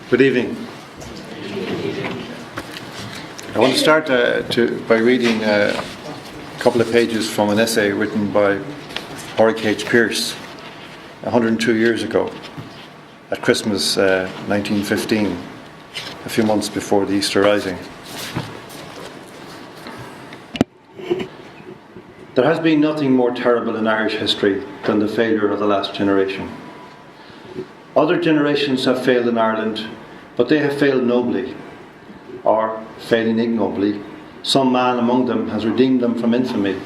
Good evening. I want to start by reading a couple of pages from an essay written by Padraig Pearse 102 years ago at Christmas 1915, a few months before the Easter Rising. There has been nothing more terrible in Irish history than the failure of the last generation. Other generations have failed in Ireland, but they have failed nobly, or, failing ignobly, some man among them has redeemed them from infamy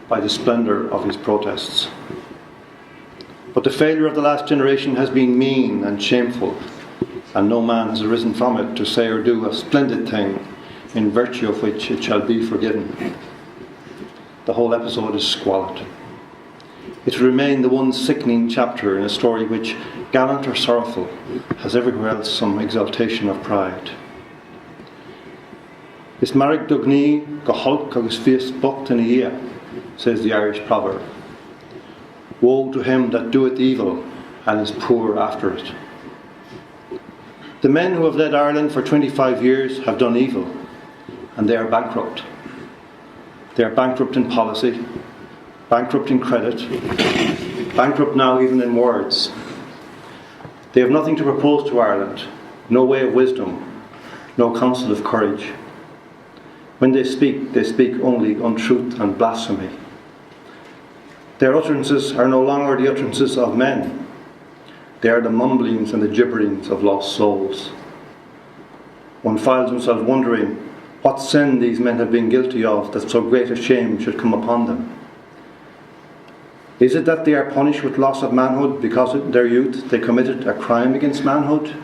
by the splendour of his protests. But the failure of the last generation has been mean and shameful, and no man has arisen from it to say or do a splendid thing, in virtue of which it shall be forgiven. The whole episode is squalid. It will remain the one sickening chapter in a story which, gallant or sorrowful, has everywhere else some exaltation of pride. Is married dugni go hulk agus fies bocht in a year, says the Irish proverb. Woe to him that doeth evil and is poor after it. The men who have led Ireland for 25 years have done evil, and they are bankrupt. They are bankrupt in policy, bankrupt in credit, bankrupt now even in words. They have nothing to propose to Ireland, no way of wisdom, no counsel of courage. When they speak only untruth and blasphemy. Their utterances are no longer the utterances of men. They are the mumblings and the gibberings of lost souls. One finds himself wondering what sin these men have been guilty of that so great a shame should come upon them. Is it that they are punished with loss of manhood because in their youth they committed a crime against manhood?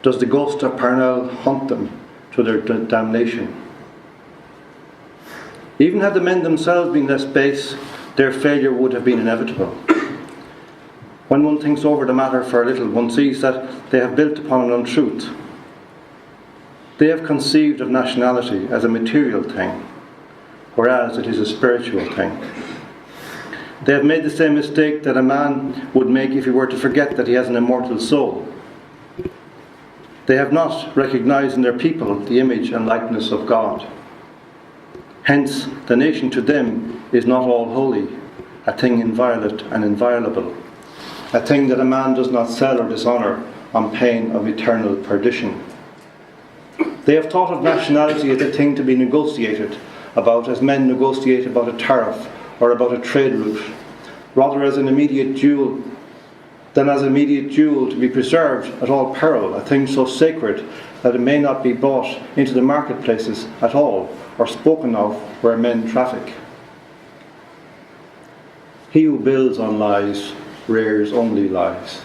Does the ghost of Parnell haunt them to their damnation? Even had the men themselves been less base, their failure would have been inevitable. When one thinks over the matter for a little, one sees that they have built upon an untruth. They have conceived of nationality as a material thing, whereas it is a spiritual thing. They have made the same mistake that a man would make if he were to forget that he has an immortal soul. They have not recognised in their people the image and likeness of God. Hence, the nation to them is not all holy, a thing inviolate and inviolable, a thing that a man does not sell or dishonour on pain of eternal perdition. They have thought of nationality as a thing to be negotiated about as men negotiate about a tariff or about a trade route, rather as an immediate jewel than as an immediate jewel to be preserved at all peril, a thing so sacred that it may not be brought into the marketplaces at all or spoken of where men traffic. He who builds on lies rears only lies.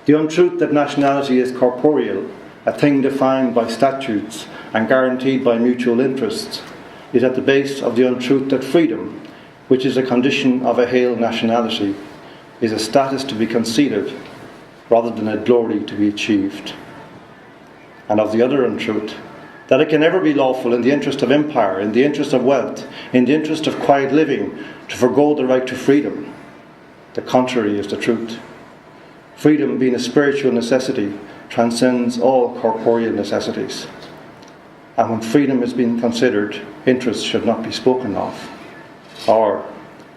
The untruth that nationality is corporeal, a thing defined by statutes and guaranteed by mutual interests, is at the base of the untruth that freedom, which is a condition of a hale nationality, is a status to be conceded rather than a glory to be achieved. And of the other untruth, that it can never be lawful in the interest of empire, in the interest of wealth, in the interest of quiet living, to forgo the right to freedom. The contrary is the truth. Freedom, being a spiritual necessity, transcends all corporeal necessities. And when freedom is being considered, interest should not be spoken of. Or,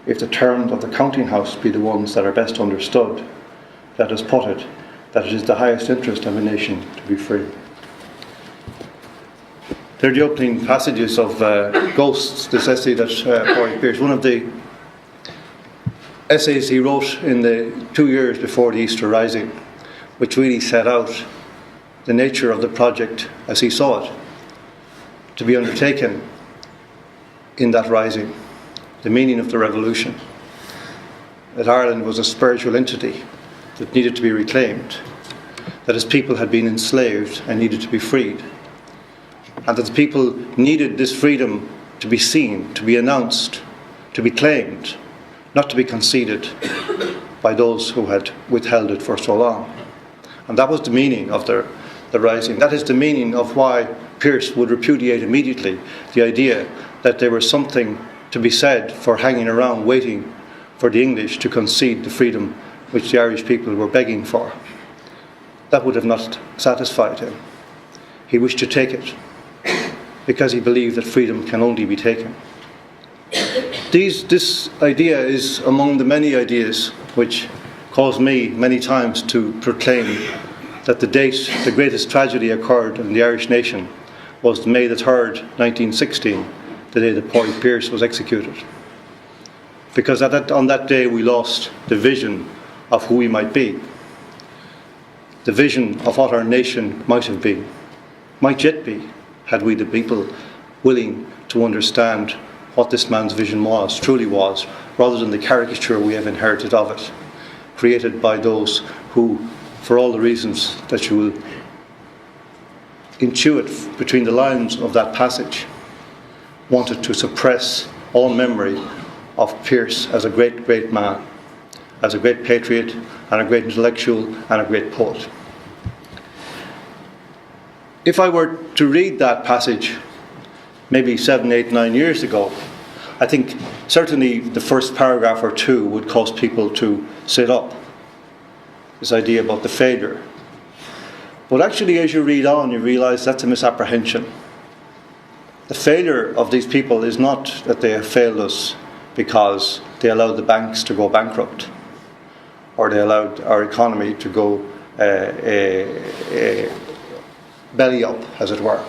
if the terms of the counting house be the ones that are best understood, let us put it that it is the highest interest of a nation to be free. They're the opening passages of Ghosts, this essay that Padraig Pearse, one of the essays he wrote in the 2 years before the Easter Rising, which really set out the nature of the project as he saw it, to be undertaken in that rising, the meaning of the revolution, that Ireland was a spiritual entity that needed to be reclaimed, that its people had been enslaved and needed to be freed, and that the people needed this freedom to be seen, to be announced, to be claimed, not to be conceded by those who had withheld it for so long. And that was the meaning of the rising. That is the meaning of why Pearse would repudiate immediately the idea that there was something to be said for hanging around waiting for the English to concede the freedom which the Irish people were begging for. that would have not satisfied him. He wished to take it, because he believed that freedom can only be taken. This idea is among the many ideas which caused me many times to proclaim that the date the greatest tragedy occurred in the Irish nation was May the 3rd, 1916, the day that Padraig Pearse was executed. Because on that day we lost the vision of who we might be, the vision of what our nation might have been, might yet be, had we the people willing to understand what this man's vision was, truly was, rather than the caricature we have inherited of it, created by those who, for all the reasons that you will intuit between the lines of that passage, wanted to suppress all memory of Pearse as a great, great man, as a great patriot and a great intellectual and a great poet. If I were to read that passage maybe 7, 8, 9 years ago, I think certainly the first paragraph or two would cause people to sit up. This idea about the failure. But actually, as you read on, you realise that's a misapprehension. The failure of these people is not that they have failed us because they allowed the banks to go bankrupt, or they allowed our economy to go belly up, as it were.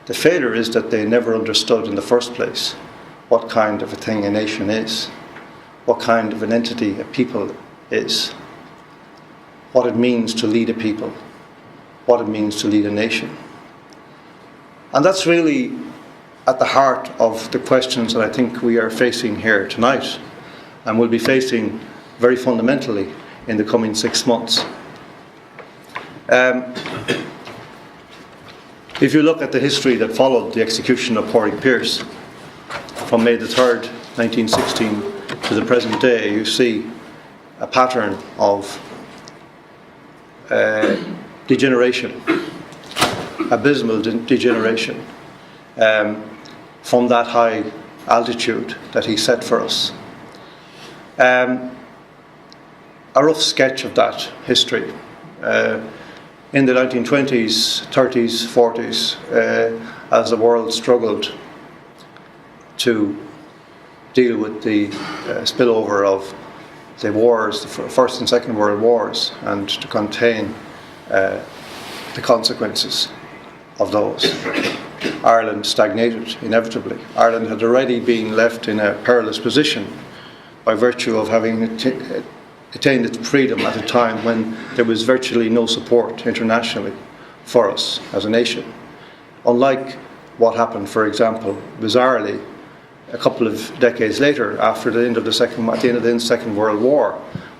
The failure is that they never understood in the first place what kind of a thing a nation is, what kind of an entity a people is, what it means to lead a people, what it means to lead a nation. And that's really at the heart of the questions that I think we are facing here tonight, and will be facing very fundamentally in the coming 6 months. If you look at the history that followed the execution of Padraig Pearse, from May the 3rd, 1916 to the present day, you see a pattern of degeneration, abysmal degeneration, from that high altitude that he set for us. A rough sketch of that history. In the 1920s, 30s, 40s, as the world struggled to deal with the spillover of the wars, the First and Second World Wars, and to contain the consequences of those. Ireland stagnated, inevitably. Ireland had already been left in a perilous position by virtue of having attained its freedom at a time when there was virtually no support internationally for us as a nation. Unlike what happened, for example, bizarrely, a couple of decades later, after the end of the Second World War,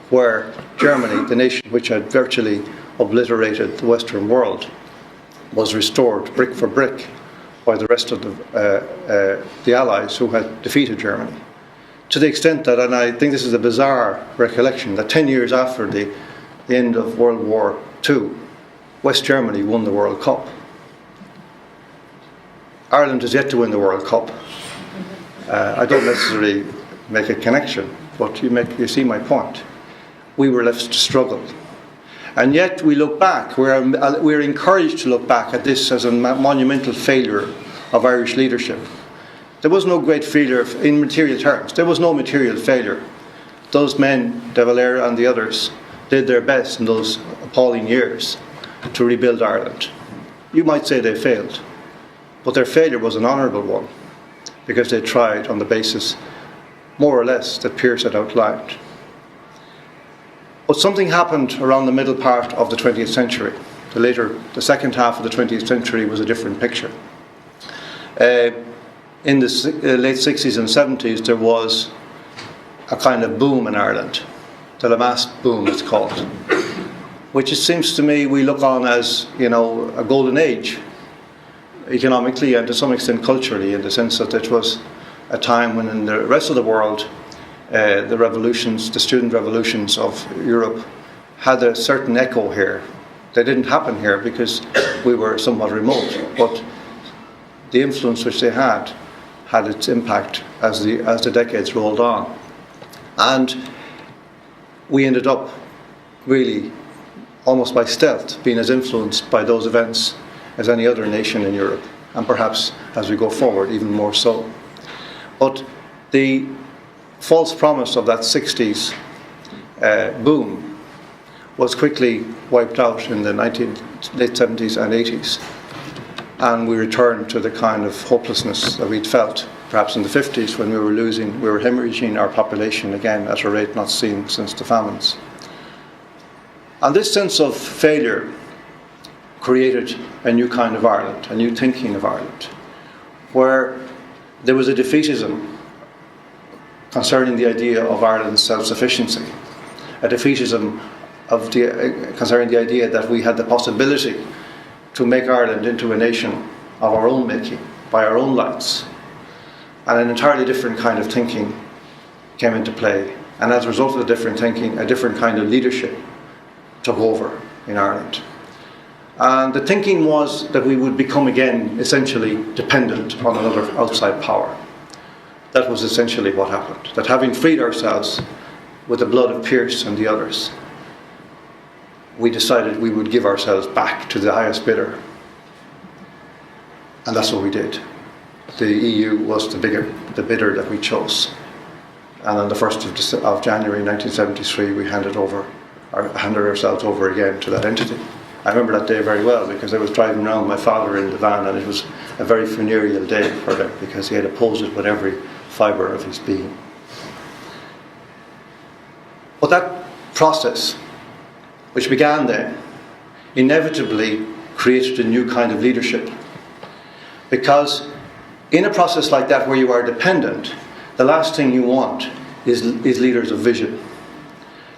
where Germany, the nation which had virtually obliterated the Western world, was restored brick for brick by the rest of the Allies who had defeated Germany. To the extent that, and I think this is a bizarre recollection, that 10 years after the end of World War II, West Germany won the World Cup. Ireland has yet to win the World Cup. I don't necessarily make a connection, but you see my point. We were left to struggle. And yet we look back, we're encouraged to look back at this as a monumental failure of Irish leadership. There was no great failure in material terms. There was no material failure. Those men, De Valera and the others, did their best in those appalling years to rebuild Ireland. You might say they failed, but their failure was an honourable one, because they tried on the basis, more or less, that Pearse had outlined. But something happened around the middle part of the 20th century. The second half of the 20th century was a different picture. In the late 60s and 70s, there was a kind of boom in Ireland, the Lamass boom it's called, which it seems to me we look on as, a golden age, economically and to some extent culturally, in the sense that it was a time when in the rest of the world, the student revolutions of Europe had a certain echo here. They didn't happen here because we were somewhat remote, but the influence which they had its impact as the decades rolled on. And we ended up really almost by stealth, been as influenced by those events as any other nation in Europe, and perhaps as we go forward even more so. But the false promise of that 60s boom was quickly wiped out in the late 70s and 80s, and we returned to the kind of hopelessness that we'd felt perhaps in the 50s when we were hemorrhaging our population again at a rate not seen since the famines. And this sense of failure created a new kind of Ireland, a new thinking of Ireland, where there was a defeatism concerning the idea of Ireland's self-sufficiency, a defeatism concerning the idea that we had the possibility to make Ireland into a nation of our own making, by our own lights. And an entirely different kind of thinking came into play. And as a result of the different thinking, a different kind of leadership took over in Ireland. And the thinking was that we would become again essentially dependent on another outside power. That was essentially what happened. That having freed ourselves with the blood of Pearse and the others, we decided we would give ourselves back to the highest bidder. And that's what we did. The EU was the bidder that we chose. And on the 1st of January 1973, we handed ourselves over again to that entity. I remember that day very well because I was driving around with my father in the van, and it was a very funereal day for him because he had opposed it with every fibre of his being. But that process, which began then, inevitably created a new kind of leadership. Because in a process like that where you are dependent, the last thing you want is leaders of vision,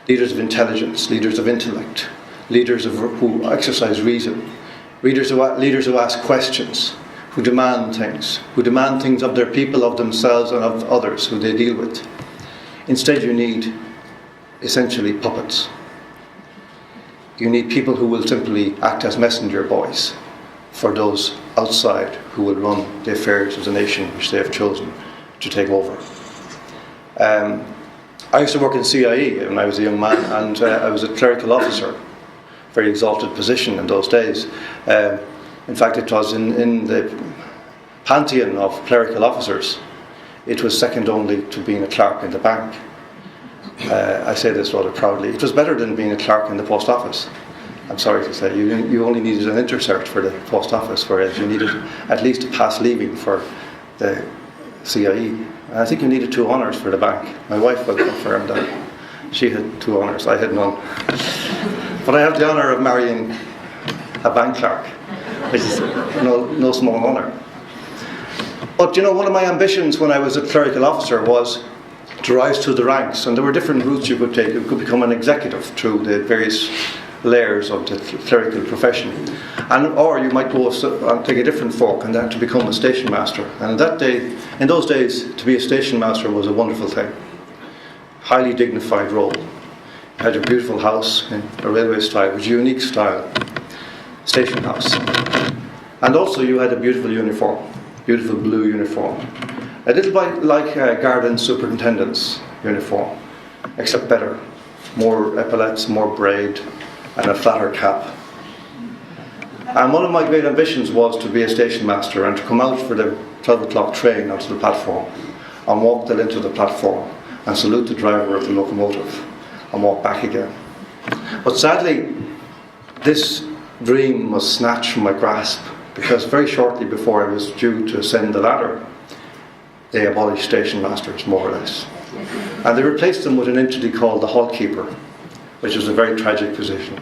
leaders of intelligence, leaders of intellect, leaders who exercise reason, leaders who ask questions, who demand things of their people, of themselves and of others who they deal with. Instead, you need essentially puppets. You need people who will simply act as messenger boys for those outside who will run the affairs of the nation which they have chosen to take over. I used to work in CIE when I was a young man, and I was a clerical officer, very exalted position in those days. In fact, it was in the pantheon of clerical officers, it was second only to being a clerk in the bank. I say this rather proudly. It was better than being a clerk in the post office. I'm sorry to say, you only needed an intercert for the post office, whereas you needed at least a pass leaving for the CIE. And I think you needed 2 honours for the bank. My wife will confirm that. She had 2 honours, I had none. But I have the honour of marrying a bank clerk, which is no small honour. But you know, one of my ambitions when I was a clerical officer was to rise through the ranks, and there were different routes you could take. You could become an executive through the various layers of the clerical profession, or you might go and take a different fork and then to become a station master. And in those days, to be a station master was a wonderful thing. Highly dignified role. You had a beautiful house in a railway style, which was a unique style, station house. And also you had a beautiful uniform, beautiful blue uniform. A little bit like garden superintendent's uniform, except better. More epaulets, more braid, and a flatter cap. And one of my great ambitions was to be a station master and to come out for the 12 o'clock train onto the platform and walk the length of the platform and salute the driver of the locomotive and walk back again. But sadly, this dream was snatched from my grasp because very shortly before I was due to ascend the ladder, they abolished station masters, more or less. And they replaced them with an entity called the hall keeper, which was a very tragic position.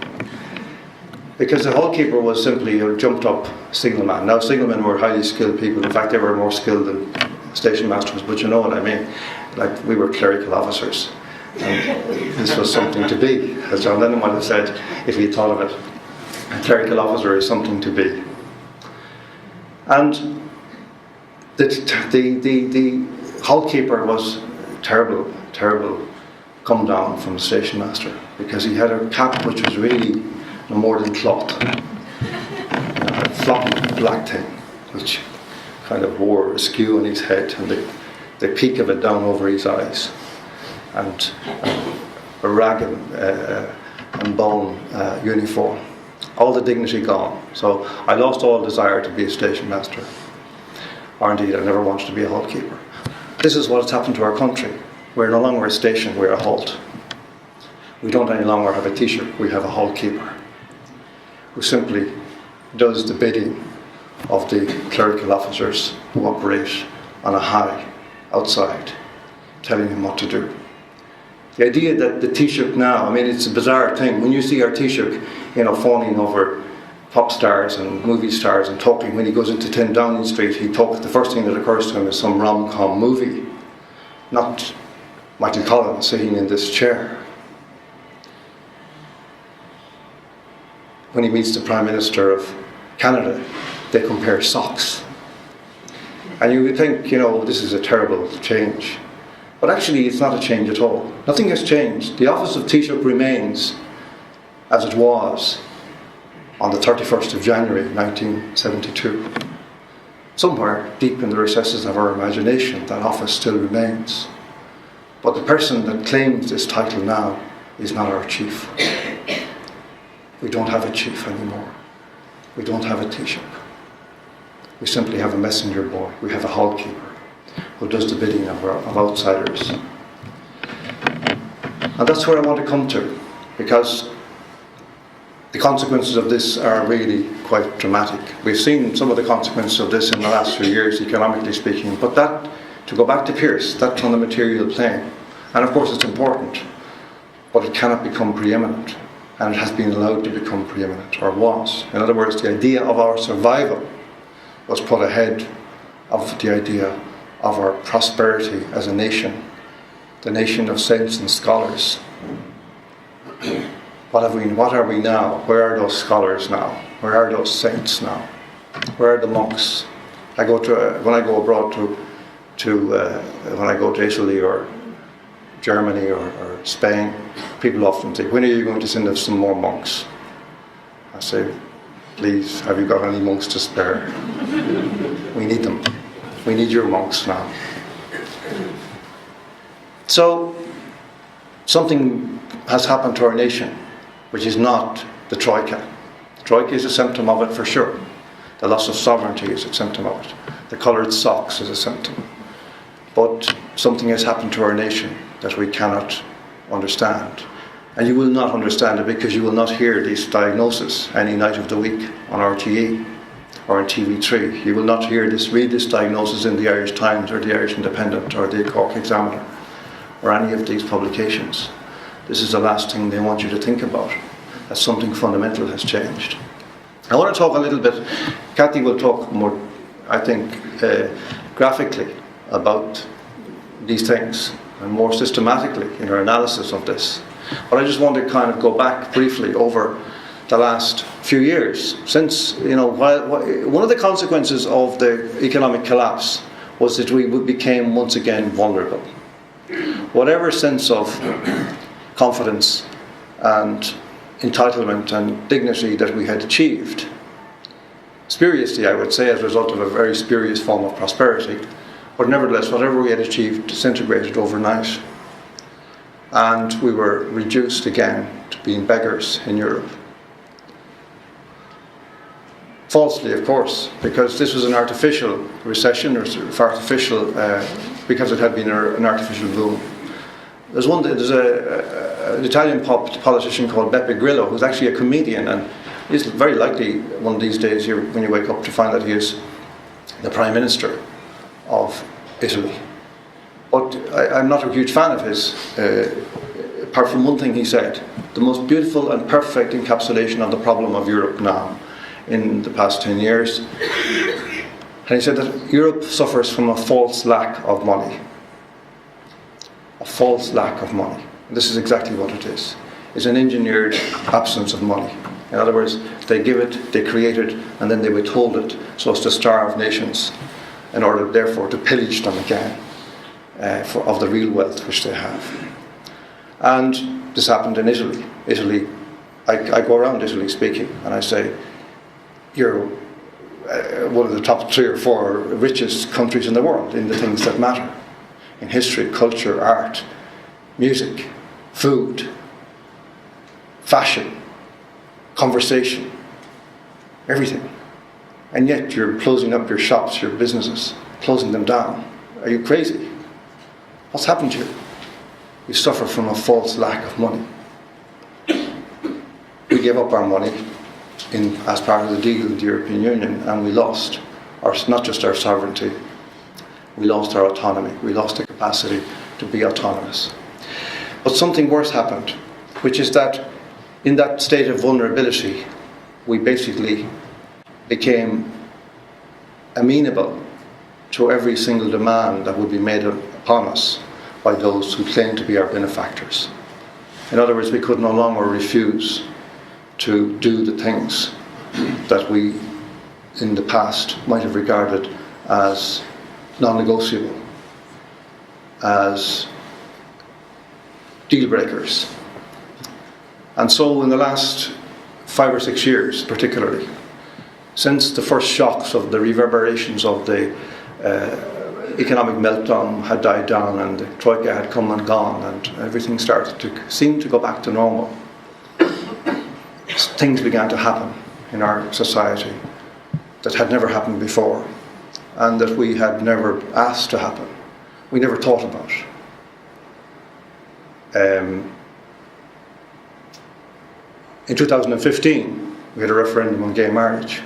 Because the hall keeper was simply a jumped up signalman. Now, signalmen were highly skilled people. In fact, they were more skilled than station masters, but you know what I mean. Like, we were clerical officers. And this was something to be, as John Lennon would have said if he had thought of it. A clerical officer is something to be. And the hall keeper was terrible come down from the station master, because he had a cap which was really no more than cloth, a floppy black thing which kind of wore askew on his head, and the peak of it down over his eyes, and a ragged and bone uniform. All the dignity gone. So I lost all desire to be a station master. Or indeed, I never wanted to be a halt keeper. This is what has happened to our country. We're no longer a station, we're a halt. We don't any longer have a Taoiseach, we have a halt keeper who simply does the bidding of the clerical officers who operate on a high outside, telling him what to do. The idea that the Taoiseach now, I mean, it's a bizarre thing. When you see our Taoiseach, fawning over pop stars and movie stars and talking, when he goes into 10 Downing Street, the first thing that occurs to him is some rom-com movie, not Michael Collins sitting in this chair. When he meets the Prime Minister of Canada, they compare socks. And you would think, this is a terrible change. But actually, it's not a change at all. Nothing has changed. The office of Taoiseach remains as it was on the 31st of January 1972. Somewhere deep in the recesses of our imagination, that office still remains. But the person that claims this title now is not our chief. We don't have a chief anymore. We don't have a Taoiseach. We simply have a messenger boy. We have a halt keeper who does the bidding of outsiders. And that's where I want to come to, because the consequences of this are really quite dramatic. We've seen some of the consequences of this in the last few years, economically speaking, but that, to go back to Pearse, that's on the material plane. And of course it's important, but it cannot become preeminent. And it has been allowed to become preeminent, or was. In other words, the idea of our survival was put ahead of the idea of our prosperity as a nation, the nation of saints and scholars. What are we now? Where are those scholars now? Where are those saints now? Where are the monks? When I go abroad when I go to Italy or Germany or Spain, people often say, when are you going to send us some more monks? I say, please, have you got any monks to spare? We need them. We need your monks now. So, something has happened to our nation, which is not the Troika. The Troika is a symptom of it for sure. The loss of sovereignty is a symptom of it. The coloured socks is a symptom. But something has happened to our nation that we cannot understand. And you will not understand it because you will not hear this diagnosis any night of the week on RTE or on TV3. You will not read this diagnosis in the Irish Times or the Irish Independent or the Cork Examiner or any of these publications. This is the last thing they want you to think about, that something fundamental has changed. I want to talk a little bit, Kathy will talk more, I think, graphically about these things and more systematically in her analysis of this. But I just want to kind of go back briefly over the last few years. Since, one of the consequences of the economic collapse was that we became once again vulnerable. Whatever sense of confidence and entitlement and dignity that we had achieved, spuriously I would say, as a result of a very spurious form of prosperity, but nevertheless whatever we had achieved disintegrated overnight. And we were reduced again to being beggars in Europe. Falsely, of course, because this was an artificial recession, or artificial, because it had been an artificial boom. There's an Italian politician called Beppe Grillo, who's actually a comedian, and he's very likely one of these days when you wake up to find that he is the Prime Minister of Italy. But I'm not a huge fan of his, apart from one thing he said, the most beautiful and perfect encapsulation of the problem of Europe now in the past 10 years. And he said that Europe suffers from a false lack of money. A false lack of money. And this is exactly what it is. It's an engineered absence of money. In other words, they give it, they create it, and then they withhold it so as to starve nations in order, therefore, to pillage them again of the real wealth which they have. And this happened in Italy. I go around Italy speaking, and I say, you're one of the top 3 or 4 richest countries in the world in the things that matter. In history, culture, art, music, food, fashion, conversation, everything. And yet you're closing up your shops, your businesses, closing them down. Are you crazy? What's happened to you? You suffer from a false lack of money. We gave up our money as part of the deal with the European Union, and we lost not just our sovereignty, we lost our autonomy, we lost the capacity to be autonomous. But something worse happened, which is that in that state of vulnerability, we basically became amenable to every single demand that would be made upon us by those who claimed to be our benefactors. In other words, we could no longer refuse to do the things that we in the past might have regarded as non-negotiable, as deal breakers. And so in the last 5 or 6 years particularly, since the first shocks of the reverberations of the economic meltdown had died down and the Troika had come and gone and everything started to seem to go back to normal, things began to happen in our society that had never happened before and that we had never asked to happen. We never thought about. In 2015, we had a referendum on gay marriage.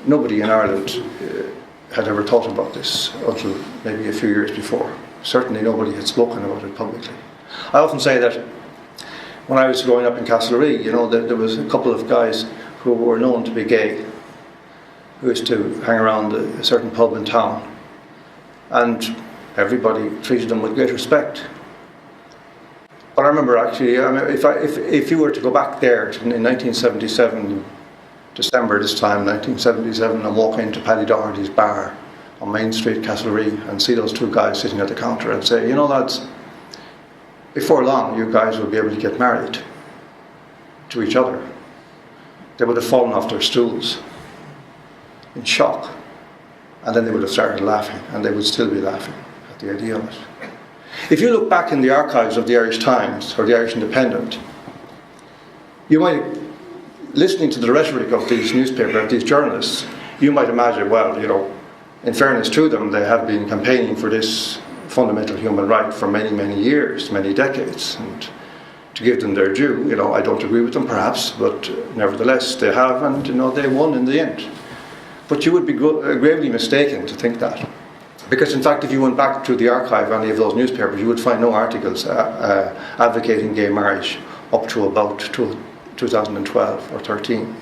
Nobody in Ireland had ever thought about this until maybe a few years before. Certainly nobody had spoken about it publicly. I often say that when I was growing up in Castlereagh, there was a couple of guys who were known to be gay, who used to hang around a certain pub in town, and everybody treated them with great respect. But I remember actually, if you were to go back there in 1977, December this time, 1977, and walk into Paddy Doherty's bar on Main Street, Castlereagh, and see those two guys sitting at the counter and say, lads, before long you guys will be able to get married to each other. They would have fallen off their stools in shock, and then they would have started laughing, and they would still be laughing at the idea of it. If you look back in the archives of the Irish Times or the Irish Independent, you might, listening to the rhetoric of these newspapers, of these journalists, you might imagine, well, in fairness to them, they have been campaigning for this fundamental human right for many, many years, many decades, and to give them their due, I don't agree with them perhaps, but nevertheless they have, and they won in the end. But you would be gravely mistaken to think that. Because in fact, if you went back to the archive of any of those newspapers, you would find no articles advocating gay marriage up to about 2012 or 13.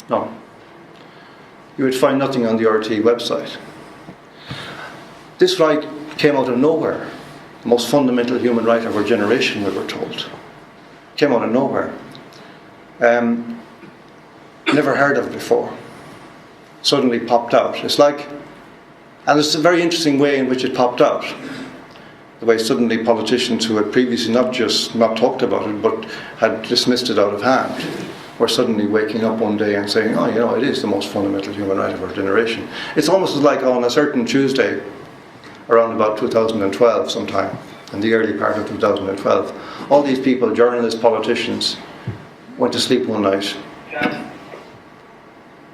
No. You would find nothing on the RT website. This right came out of nowhere. The most fundamental human right of our generation, we were told. Came out of nowhere. Never heard of before. Suddenly popped out. And it's a very interesting way in which it popped out. The way suddenly politicians who had previously not just not talked about it, but had dismissed it out of hand, were suddenly waking up one day and saying, it is the most fundamental human right of our generation. It's almost like on a certain Tuesday, around about 2012 sometime, in the early part of 2012, all these people, journalists, politicians, went to sleep one night.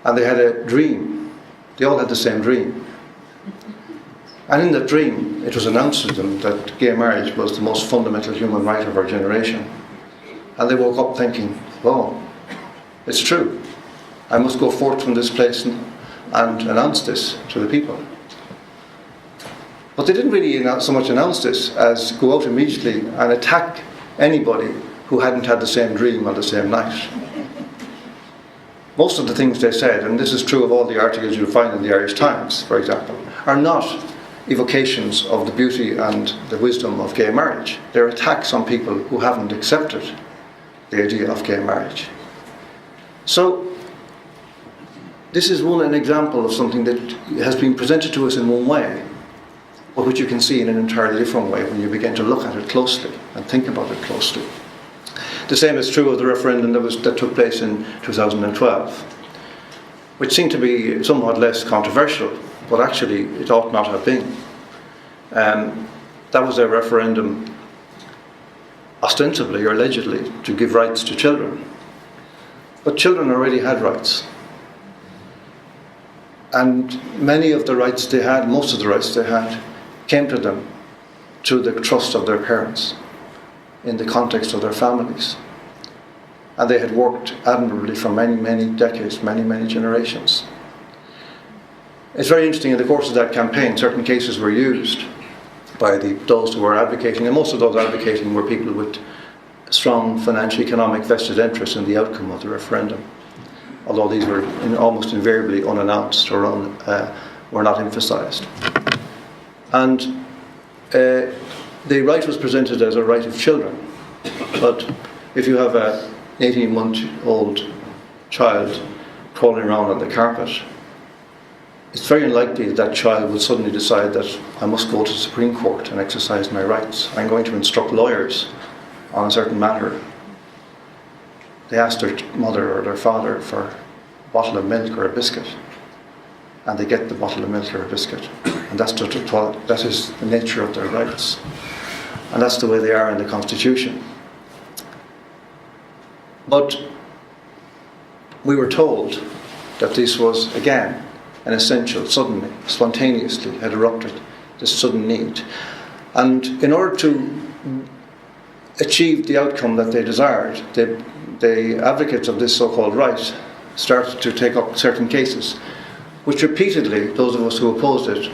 And they had a dream. They all had the same dream. And in that dream, it was announced to them that gay marriage was the most fundamental human right of our generation. And they woke up thinking, it's true. I must go forth from this place and announce this to the people. But they didn't really so much announce this as go out immediately and attack anybody who hadn't had the same dream on the same night. Most of the things they said, and this is true of all the articles you'll find in the Irish Times, for example, are not evocations of the beauty and the wisdom of gay marriage. They're attacks on people who haven't accepted the idea of gay marriage. So, this is an example of something that has been presented to us in one way, but which you can see in an entirely different way when you begin to look at it closely and think about it closely. The same is true of the referendum that took place in 2012, which seemed to be somewhat less controversial, but actually it ought not have been. That was a referendum ostensibly or allegedly to give rights to children. But children already had rights. And many of the rights they had, most of the rights they had, came to them through the trust of their parents, in the context of their families. And they had worked admirably for many, many decades, many, many generations. It's very interesting, in the course of that campaign, certain cases were used by those who were advocating, and most of those advocating were people with strong financial, economic vested interest in the outcome of the referendum, although these were almost invariably unannounced or were not emphasised. And the right was presented as a right of children, but if you have an 18-month-old child crawling around on the carpet, it's very unlikely that that child would suddenly decide that I must go to the Supreme Court and exercise my rights. I'm going to instruct lawyers on a certain matter. They ask their mother or their father for a bottle of milk or a biscuit, and they get the bottle of milk or a biscuit. And that is the nature of their rights. And that's the way they are in the Constitution. But we were told that this was, again, an essential, suddenly, spontaneously had erupted, this sudden need. And in order to achieve the outcome that they desired, the advocates of this so-called right started to take up certain cases, which repeatedly, those of us who opposed it,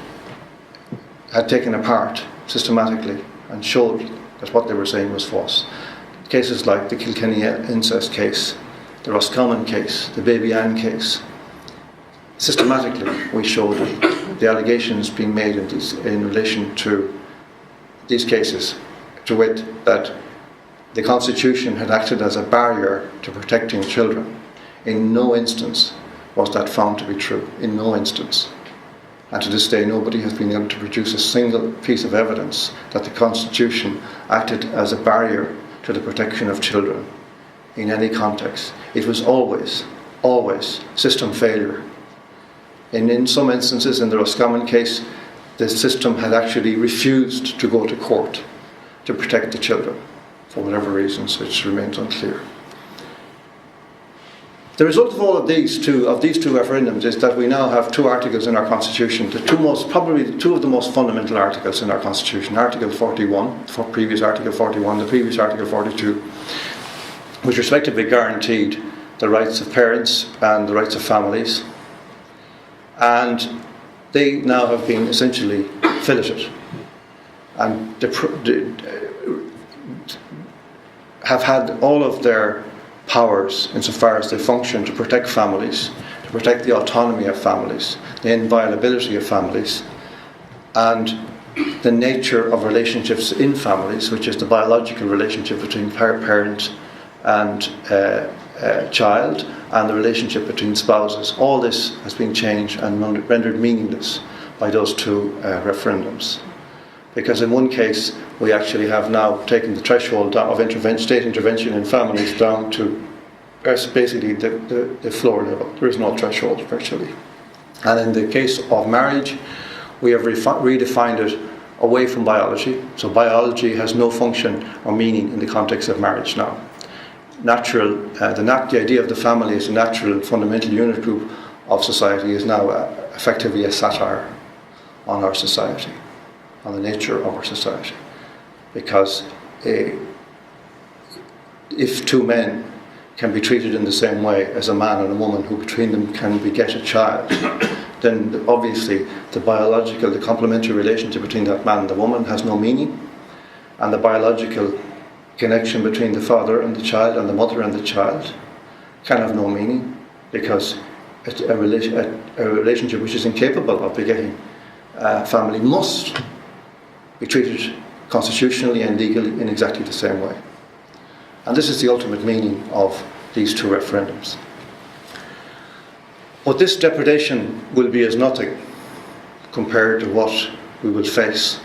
had taken apart systematically and showed that what they were saying was false. Cases like the Kilkenny incest case, the Roscommon case, the Baby Ann case. Systematically, we showed the allegations being made in relation to these cases, to wit, that the Constitution had acted as a barrier to protecting children. In no instance was that found to be true, in no instance. And to this day, nobody has been able to produce a single piece of evidence that the Constitution acted as a barrier to the protection of children in any context. It was always, always system failure. And in some instances, in the Roscommon case, the system had actually refused to go to court to protect the children, for whatever reasons, which remains unclear. The result of all of these two referendums is that we now have two articles in our Constitution, probably two of the most fundamental articles in our Constitution. Article 41, the previous Article 41, the previous Article 42, which respectively guaranteed the rights of parents and the rights of families. And they now have been essentially filleted and have had all of their powers insofar as they function to protect families, to protect the autonomy of families, the inviolability of families, and the nature of relationships in families, which is the biological relationship between parent and child, and the relationship between spouses. All this has been changed and rendered meaningless by those two referendums. Because in one case, we actually have now taken the threshold of state intervention in families down to basically the floor level. There is no threshold, virtually. And in the case of marriage, we have redefined it away from biology. So biology has no function or meaning in the context of marriage now. The idea of the family as a natural and fundamental unit group of society is now effectively a satire on our society, on the nature of our society. Because if two men can be treated in the same way as a man and a woman who between them can beget a child, then obviously the complementary relationship between that man and the woman has no meaning, and the biological connection between the father and the child and the mother and the child can have no meaning, because a relationship which is incapable of begetting a family must be treated constitutionally and legally in exactly the same way. And this is the ultimate meaning of these two referendums. But this depredation will be as nothing compared to what we will face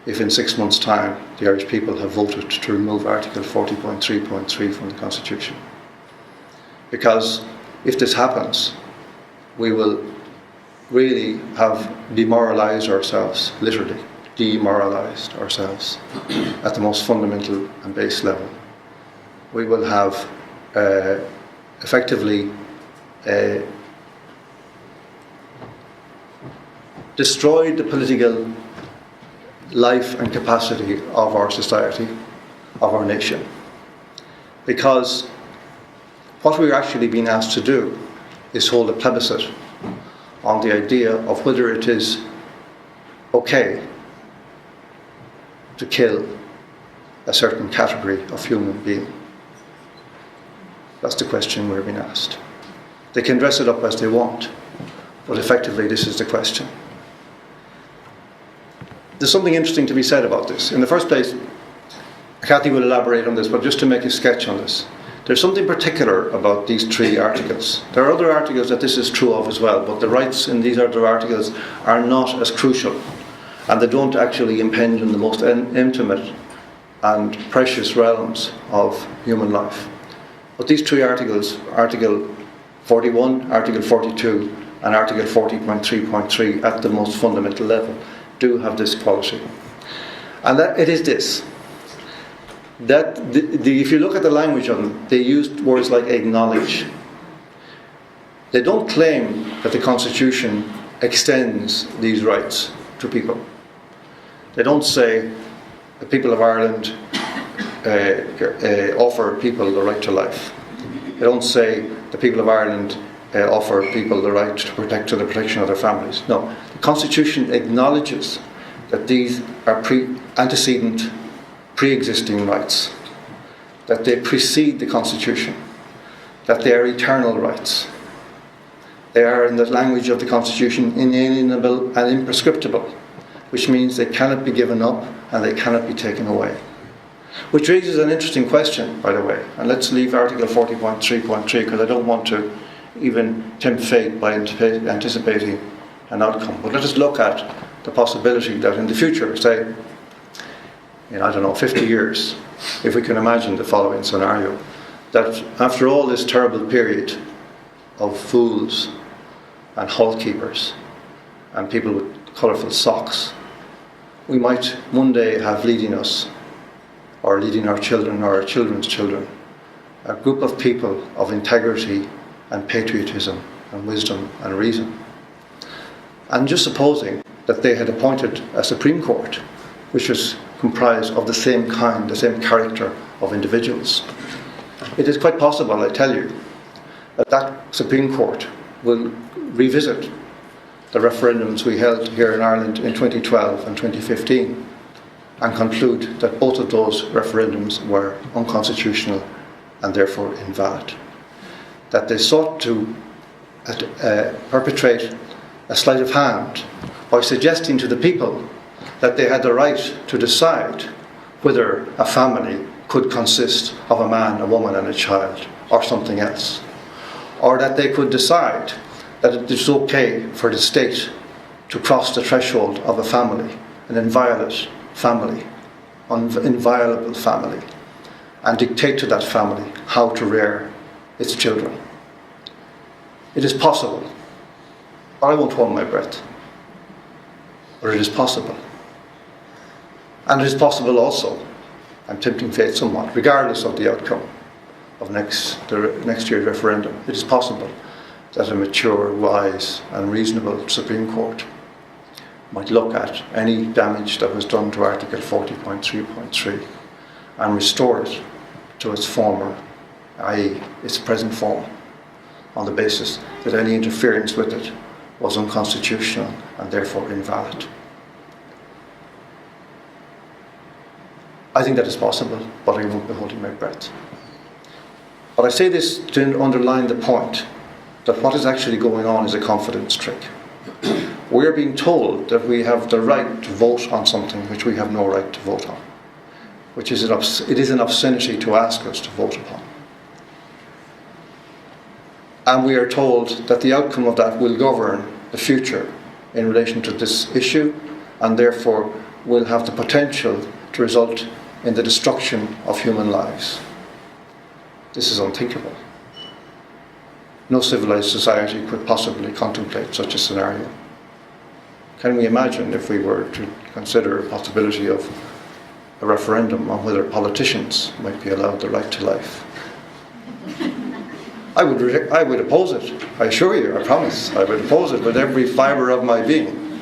if in 6 months' time the Irish people have voted to remove Article 40.3.3 from the Constitution. Because if this happens, we will really have demoralised ourselves, literally demoralized ourselves at the most fundamental and base level. We will have effectively destroyed the political life and capacity of our society, of our nation. Because what we're actually being asked to do is hold a plebiscite on the idea of whether it is okay to kill a certain category of human being. That's the question we're being asked. They can dress it up as they want, but effectively this is the question. There's something interesting to be said about this. In the first place, Kathy will elaborate on this, but just to make a sketch on this, there's something particular about these 3 articles. There are other articles that this is true of as well, but the rights in these other articles are not as crucial, and they don't actually impinge on the most intimate and precious realms of human life. But these 3 articles, Article 41, Article 42, and Article 40.3.3 at the most fundamental level, do have this quality. And that it is this, that if you look at the language of them, they used words like acknowledge. They don't claim that the Constitution extends these rights to people. They don't say the people of Ireland offer people the right to life. They don't say the people of Ireland offer people the right to the protection of their families. No, the Constitution acknowledges that these are antecedent, pre-existing rights, that they precede the Constitution, that they are eternal rights. They are, in the language of the Constitution, inalienable and imprescriptible, which means they cannot be given up and they cannot be taken away. Which raises an interesting question, by the way, and let's leave Article 40.3.3 because I don't want to even tempt fate by anticipating an outcome. But let us look at the possibility that in the future, say, in, I don't know, 50 years, if we can imagine the following scenario, that after all this terrible period of fools and hall keepers and people with colourful socks, we might one day have leading us, or leading our children or our children's children, a group of people of integrity and patriotism and wisdom and reason. And just supposing that they had appointed a Supreme Court which was comprised of the same kind, the same character of individuals, it is quite possible, I tell you, that that Supreme Court will revisit the referendums we held here in Ireland in 2012 and 2015 and conclude that both of those referendums were unconstitutional and therefore invalid. That they sought to perpetrate a sleight of hand by suggesting to the people that they had the right to decide whether a family could consist of a man, a woman and a child, or something else. Or that they could decide that it is okay for the state to cross the threshold of a family, an inviolate family, inviolable family, and dictate to that family how to rear its children. It is possible, but I won't hold my breath. But it is possible. And it is possible also, I'm tempting fate somewhat, regardless of the outcome of the next year's referendum, it is possible that a mature, wise and reasonable Supreme Court might look at any damage that was done to Article 40.3.3 and restore it to its former, i.e. its present form, on the basis that any interference with it was unconstitutional and therefore invalid. I think that is possible, but I won't be holding my breath. But I say this to underline the point that what is actually going on is a confidence trick. We are being told that we have the right to vote on something which we have no right to vote on, which is it is an obscenity to ask us to vote upon. And we are told that the outcome of that will govern the future in relation to this issue, and therefore will have the potential to result in the destruction of human lives. This is unthinkable. No civilized society could possibly contemplate such a scenario. Can we imagine if we were to consider a possibility of a referendum on whether politicians might be allowed the right to life? I would oppose it. I assure you, I promise. I would oppose it with every fibre of my being.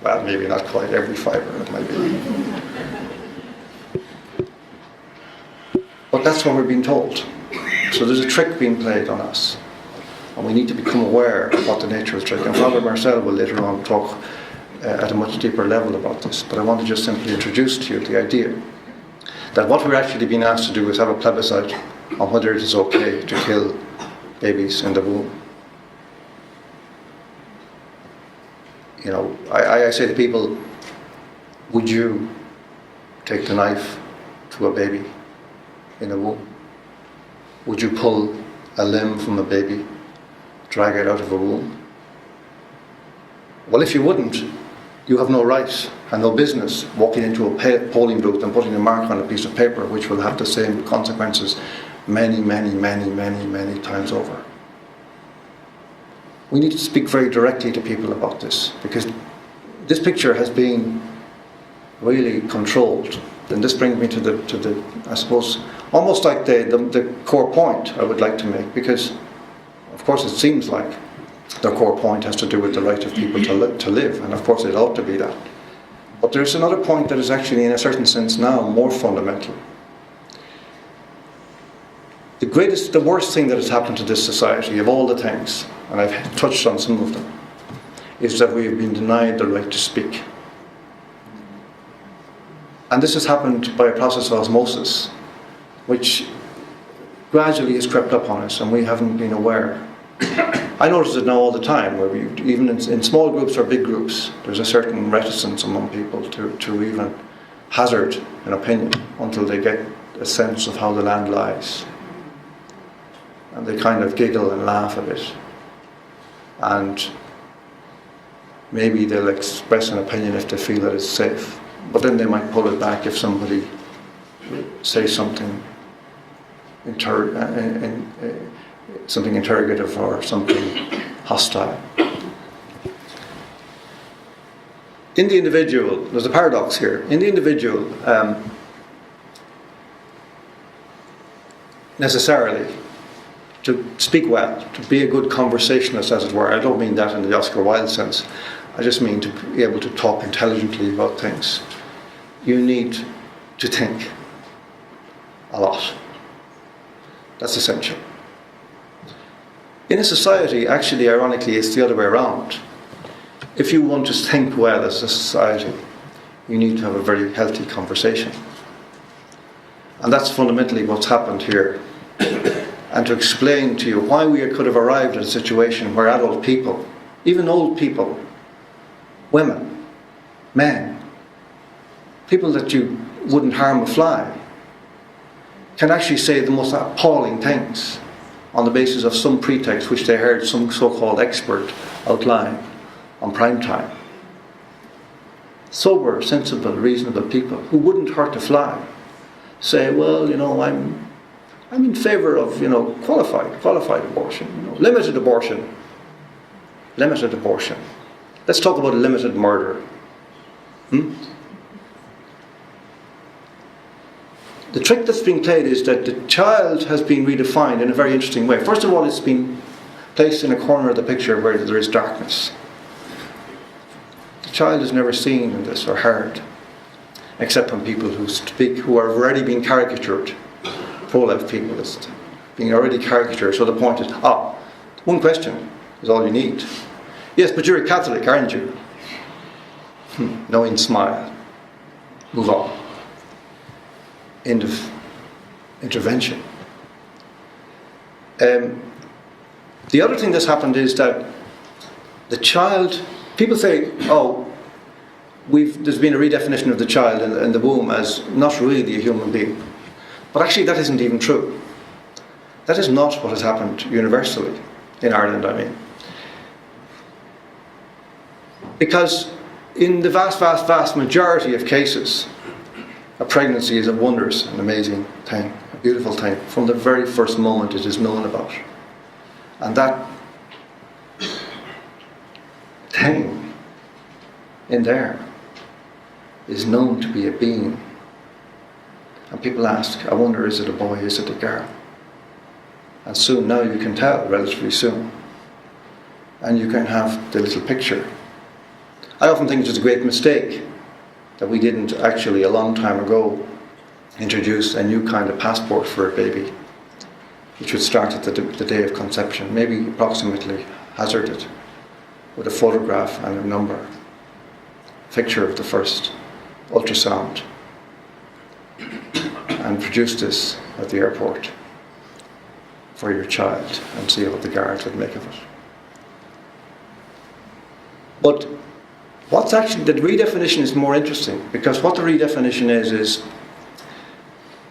Well, maybe not quite every fibre of my being. But that's what we're being told. So there's a trick being played on us. And we need to become aware of what the nature of the trick. And Father Marcel will later on talk at a much deeper level about this. But I want to just simply introduce to you the idea that what we're actually being asked to do is have a plebiscite on whether it is okay to kill babies in the womb. You know, I say to people, would you take the knife to a baby in the womb? Would you pull a limb from a baby, drag it out of a womb? Well, if you wouldn't, you have no right and no business walking into a polling booth and putting a mark on a piece of paper which will have the same consequences many, many, many, many, many times over. We need to speak very directly to people about this, because this picture has been really controlled. And this brings me to the I suppose, almost like the core point I would like to make, because of course it seems like the core point has to do with the right of people to live, and of course it ought to be that. But there's another point that is actually, in a certain sense now, more fundamental. The worst thing that has happened to this society, of all the things, and I've touched on some of them, is that we have been denied the right to speak. And this has happened by a process of osmosis, which gradually has crept up on us, and we haven't been aware. I notice it now all the time, where even in small groups or big groups, there's a certain reticence among people to even hazard an opinion until they get a sense of how the land lies. And they kind of giggle and laugh a bit. And maybe they'll express an opinion if they feel that it's safe. But then they might pull it back if somebody says something something interrogative or something hostile. In the individual, there's a paradox here. In the individual, necessarily, to speak well, to be a good conversationalist, as it were. I don't mean that in the Oscar Wilde sense. I just mean to be able to talk intelligently about things. You need to think a lot. That's essential. In a society, actually, ironically, it's the other way around. If you want to think well as a society, you need to have a very healthy conversation. And that's fundamentally what's happened here. And to explain to you why we could have arrived at a situation where adult people, even old people, women, men, people that you wouldn't harm a fly, can actually say the most appalling things on the basis of some pretext which they heard some so-called expert outline on prime time. Sober, sensible, reasonable people who wouldn't hurt a fly say, well, you know, I'm in favour of, you know, qualified abortion, you know, limited abortion. Let's talk about limited murder. The trick that's being played is that the child has been redefined in a very interesting way. First of all, it's been placed in a corner of the picture where there is darkness. The child is never seen in this or heard, except from people who speak, who are already being caricatured. Pro-life people is being already caricatured. So the point is, one question is all you need. Yes, but you're a Catholic, aren't you? Knowing smile. Move on. End of intervention. The other thing that's happened is that the child, people say, there's been a redefinition of the child in the womb as not really a human being. But actually that isn't even true. That is not what has happened universally, in Ireland I mean. Because in the vast, vast, vast majority of cases, a pregnancy is a wondrous and amazing thing, a beautiful thing, from the very first moment it is known about. And that thing in there is known to be a being. And people ask, I wonder, is it a boy, is it a girl? And soon now you can tell, relatively soon. And you can have the little picture. I often think it was a great mistake that we didn't actually, a long time ago, introduce a new kind of passport for a baby, which would start at the day of conception, maybe approximately hazarded, with a photograph and a number, picture of the first ultrasound, and produce this at the airport for your child and see what the guards would make of it. But what's actually, the redefinition is more interesting, because what the redefinition is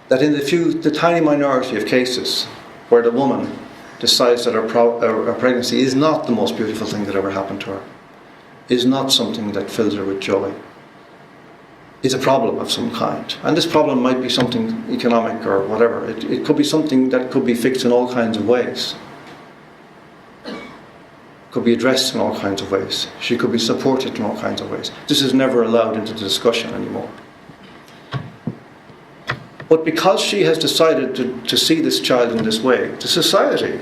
that in the tiny minority of cases where the woman decides that her pregnancy is not the most beautiful thing that ever happened to her, is not something that fills her with joy, is a problem of some kind. And this problem might be something economic or whatever. It could be something that could be fixed in all kinds of ways. Could be addressed in all kinds of ways. She could be supported in all kinds of ways. This is never allowed into the discussion anymore. But because she has decided to see this child in this way, the society,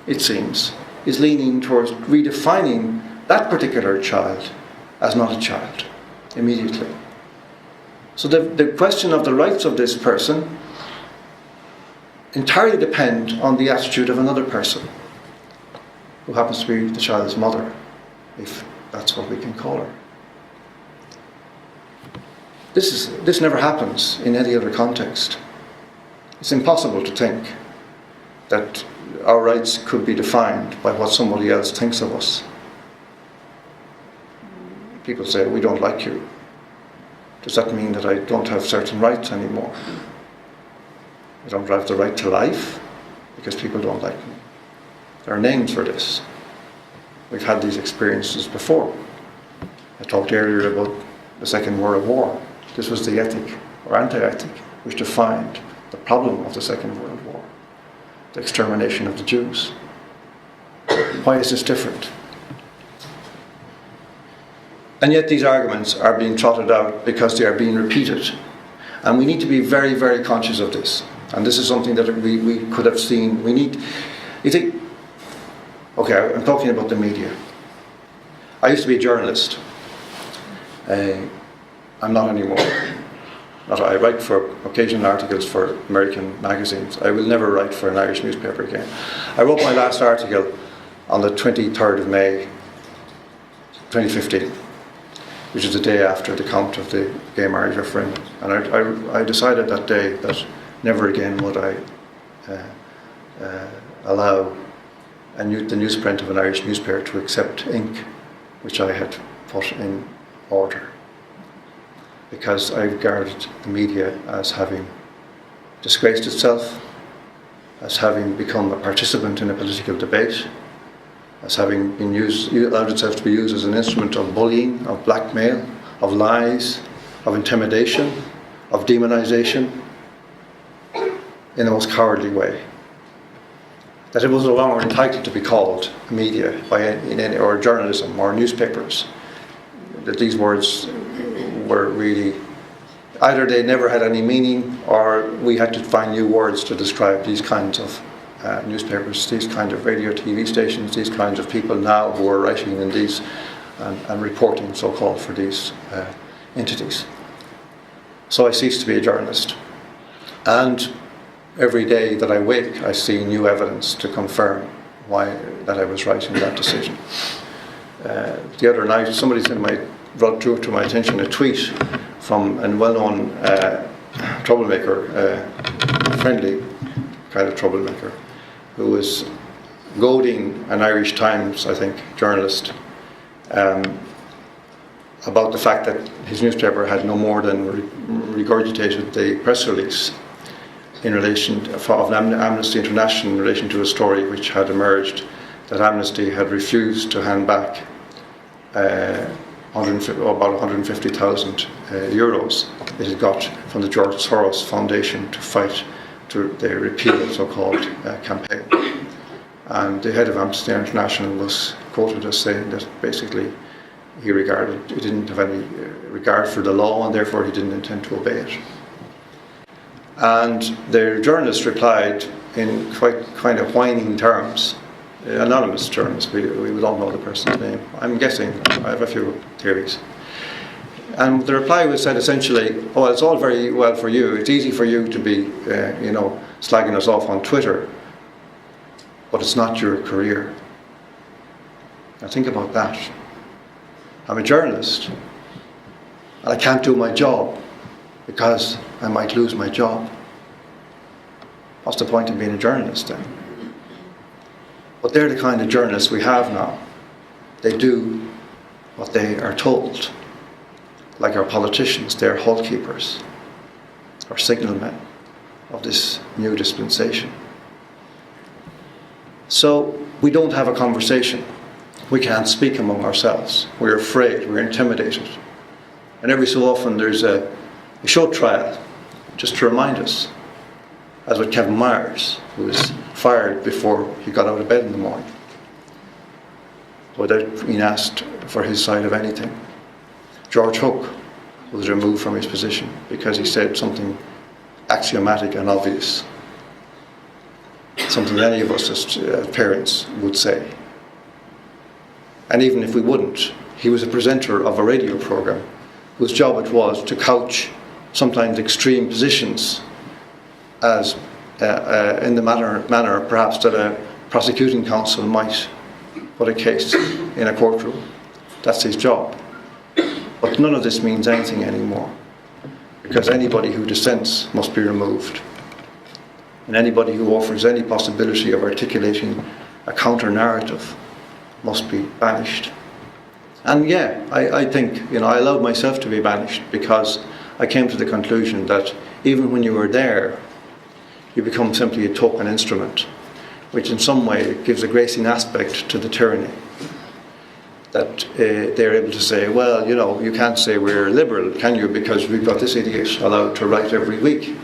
it seems, is leaning towards redefining that particular child as not a child immediately. So the question of the rights of this person entirely depend on the attitude of another person, who happens to be the child's mother, if that's what we can call her. This never happens in any other context. It's impossible to think that our rights could be defined by what somebody else thinks of us. People say, we don't like you. Does that mean that I don't have certain rights anymore? I don't have the right to life because people don't like me. There are names for this. We've had these experiences before. I talked earlier about the Second World War. This was the ethic, or anti-ethic, which defined the problem of the Second World War, the extermination of the Jews. Why is this different? And yet these arguments are being trotted out because they are being repeated. And we need to be very, very conscious of this. And this is something that we could have seen. You think, okay, I'm talking about the media. I used to be a journalist. I'm not anymore. I write for occasional articles for American magazines. I will never write for an Irish newspaper again. I wrote my last article on the 23rd of May, 2015, which is the day after the count of the gay marriage referendum. And I decided that day that never again would I allow the newsprint of an Irish newspaper to accept ink which I had put in order, because I regarded the media as having disgraced itself, as having become a participant in a political debate, as having been allowed itself to be used as an instrument of bullying, of blackmail, of lies, of intimidation, of demonization, in the most cowardly way. That it was no longer entitled to be called media or journalism or newspapers. That these words were really, either they never had any meaning, or we had to find new words to describe these kinds of newspapers, these kind of radio, TV stations, these kinds of people now who are writing in these and reporting, so-called, for these entities. So I ceased to be a journalist. And every day that I wake, I see new evidence to confirm that I was right in that decision. The other night, somebody drew to my attention a tweet from a well-known troublemaker, friendly kind of troublemaker, who was goading an Irish Times, I think, journalist about the fact that his newspaper had no more than regurgitated the press release in relation of Amnesty International in relation to a story which had emerged that Amnesty had refused to hand back about 150,000 euros it had got from the George Soros Foundation to fight to the repeal, so-called, campaign. And the head of Amnesty International was quoted as saying that basically he didn't have any regard for the law, and therefore he didn't intend to obey it. And the journalist replied in quite kind of whining terms, anonymous terms. We don't know the person's name. I'm guessing. I have a few theories. And the reply was said essentially, "Oh, it's all very well for you. It's easy for you to be, slagging us off on Twitter, but it's not your career." Now think about that. I'm a journalist, and I can't do my job because I might lose my job. What's the point of being a journalist then? But they're the kind of journalists we have now. They do what they are told. Like our politicians, they're hall keepers or signalmen of this new dispensation. So we don't have a conversation. We can't speak among ourselves. We're afraid, we're intimidated. And every so often there's a show trial, just to remind us, as with Kevin Myers, who was fired before he got out of bed in the morning, without being asked for his side of anything. George Hook was removed from his position because he said something axiomatic and obvious, something that any of us as parents would say. And even if we wouldn't, he was a presenter of a radio program whose job it was to couch sometimes extreme positions as in the manner perhaps that a prosecuting counsel might put a case in a courtroom. That's his job. But none of this means anything anymore, because anybody who dissents must be removed, and anybody who offers any possibility of articulating a counter-narrative must be banished. And yeah, I think, I allowed myself to be banished because I came to the conclusion that even when you are there, you become simply a token instrument, which in some way gives a gracing aspect to the tyranny. That they're able to say, well, you can't say we're liberal, can you, because we've got this idiot allowed to write every week.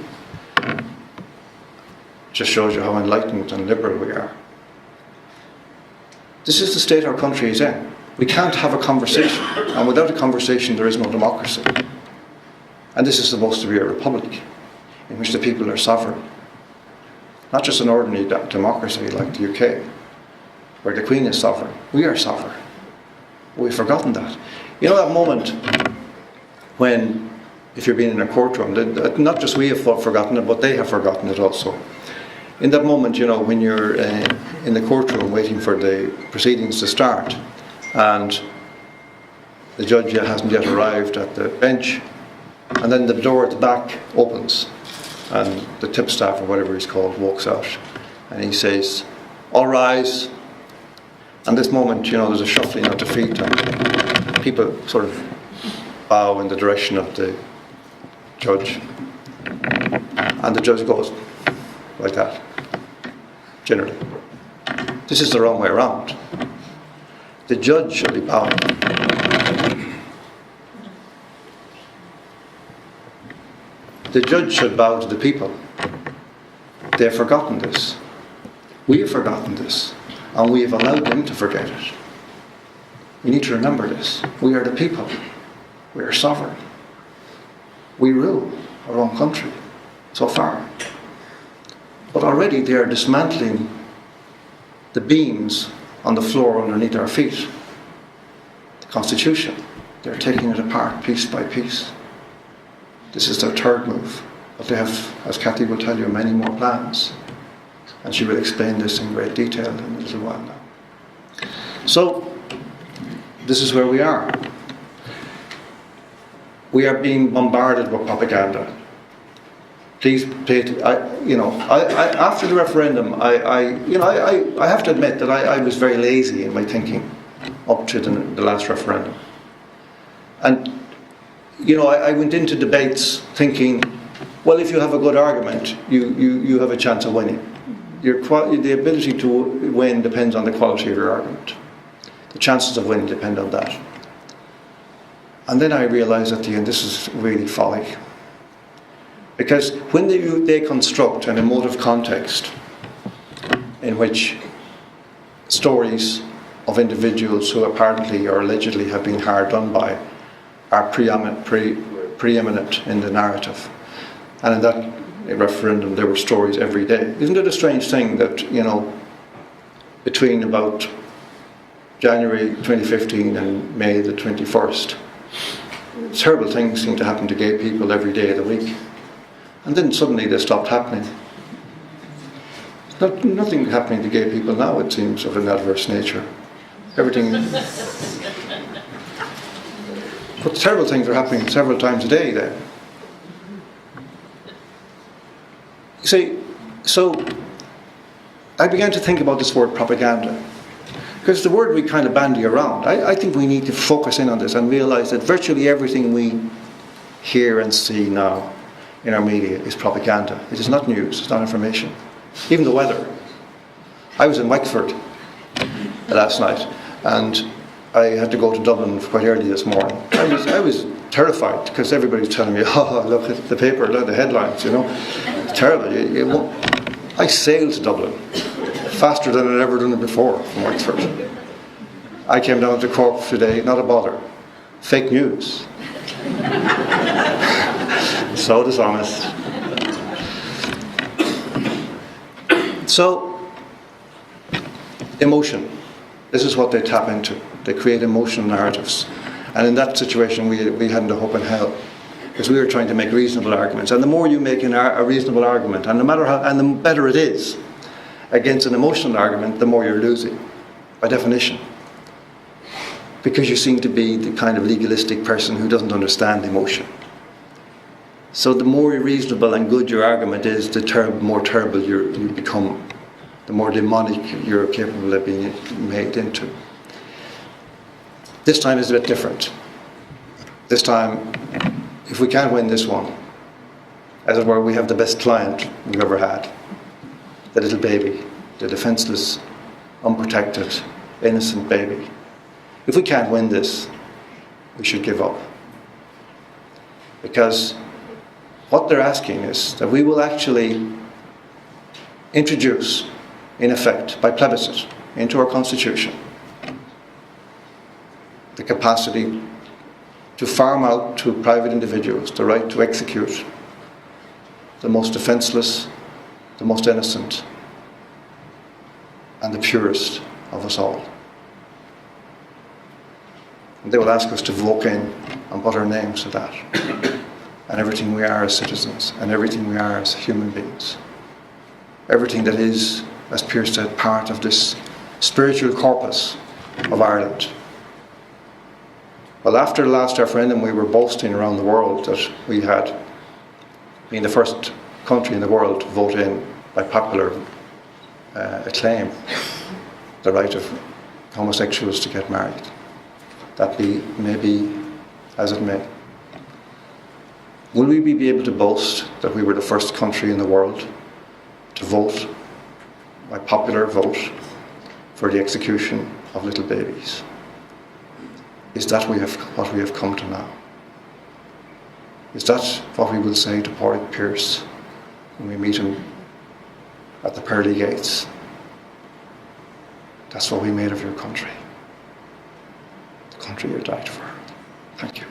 Just shows you how enlightened and liberal we are. This is the state our country is in. We can't have a conversation, and without a conversation there is no democracy. And this is supposed to be a republic in which the people are sovereign. Not just an ordinary democracy like the UK, where the Queen is sovereign. We are sovereign. We've forgotten that. That moment when, if you're being in a courtroom, not just we have forgotten it, but they have forgotten it also. In that moment, when you're in the courtroom waiting for the proceedings to start, and the judge hasn't yet arrived at the bench, and then the door at the back opens, and the tipstaff, or whatever he's called, walks out, and he says, "All rise." And this moment, there's a shuffling of the feet, and people sort of bow in the direction of the judge. And the judge goes like that, generally. This is the wrong way around. The judge should be bowing. The judge should bow to the people. They have forgotten this. We have forgotten this. And we have allowed them to forget it. We need to remember this. We are the people. We are sovereign. We rule our own country, so far. But already they are dismantling the beams on the floor underneath our feet. The Constitution. They're taking it apart piece by piece. This is their third move. But they have, as Kathy will tell you, many more plans. And she will explain this in great detail in a little while now. So, this is where we are. We are being bombarded with propaganda. Please pay after the referendum, I have to admit that I was very lazy in my thinking up to the last referendum. And, I went into debates thinking, well, if you have a good argument, you have a chance of winning. The ability to win depends on the quality of your argument. The chances of winning depend on that. And then I realised at the end, this is really folly. Because when they construct an emotive context in which stories of individuals who apparently or allegedly have been hard done by are preeminent in the narrative. And in that referendum there were stories every day. Isn't it a strange thing that, between about January 2015 and May the 21st, terrible things seem to happen to gay people every day of the week. And then suddenly they stopped happening. Nothing happening to gay people now, it seems, of an adverse nature. Everything. But terrible things are happening several times a day then. You see, so I began to think about this word propaganda. Because the word we kind of bandy around. I think we need to focus in on this and realise that virtually everything we hear and see now in our media is propaganda. It is not news, it's not information. Even the weather. I was in Wexford last night and I had to go to Dublin quite early this morning. I was terrified because everybody was telling me, oh, look at the paper, look at the headlines, It's terrible. I sailed to Dublin faster than I'd ever done it before from Wexford. I came down to Cork today, not a bother. Fake news. So dishonest. So, emotion. This is what they tap into. They create emotional narratives. And in that situation, we hadn't a hope in hell. Because we were trying to make reasonable arguments. And the more you make a reasonable argument, and no matter how, and the better it is, against an emotional argument, the more you're losing, by definition. Because you seem to be the kind of legalistic person who doesn't understand emotion. So the more reasonable and good your argument is, the more terrible you become. The more demonic you're capable of being made into. This time is a bit different. This time, if we can't win this one, as it were, we have the best client we've ever had. The little baby, the defenseless, unprotected, innocent baby. If we can't win this, we should give up. Because what they're asking is that we will actually introduce, in effect, by plebiscite, into our constitution, the capacity to farm out to private individuals the right to execute the most defenseless, the most innocent, and the purest of us all. And they will ask us to vote in and put our names to that, and everything we are as citizens, and everything we are as human beings. Everything that is, as Pearse said, part of this spiritual corpus of Ireland. Well, after the last referendum, we were boasting around the world that we had been the first country in the world to vote in, by popular acclaim, the right of homosexuals to get married. That may be as it may. Will we be able to boast that we were the first country in the world to vote, by popular vote, for the execution of little babies? Is that what we have come to now? Is that what we will say to Padraig Pearse when we meet him at the pearly gates? That's what we made of your country. The country you died for. Thank you.